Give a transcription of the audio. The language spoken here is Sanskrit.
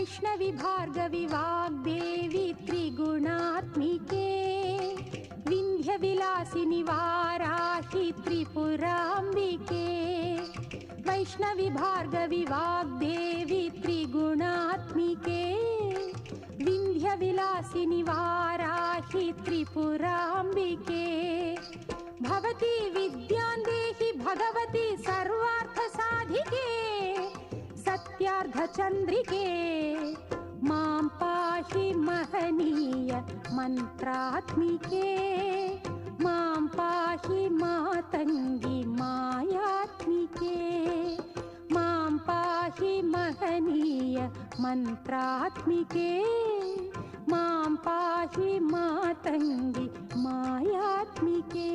वैष्णवी भार्गवी वाग्देवी त्रिगुणात्मिके विन्ध्यविलासिनि वाराहि त्रिपुराम्बिके वैष्णवी भार्गवी वाग्देवी त्रिगुणात्मिके विन्ध्यविलासिनि वाराहि त्रिपुराम्बिके भवती विद्यां देहि भगवती सर्वार्थसाधिके सत्यार्धचन्द्रिके मां पाहि महनीय मन्त्रात्मिके मां पाहि मातङ्गी मायात्मिके मां पाहि महनीय मन्त्रात्मिके मां पाहि मातङ्गी मायात्मिके।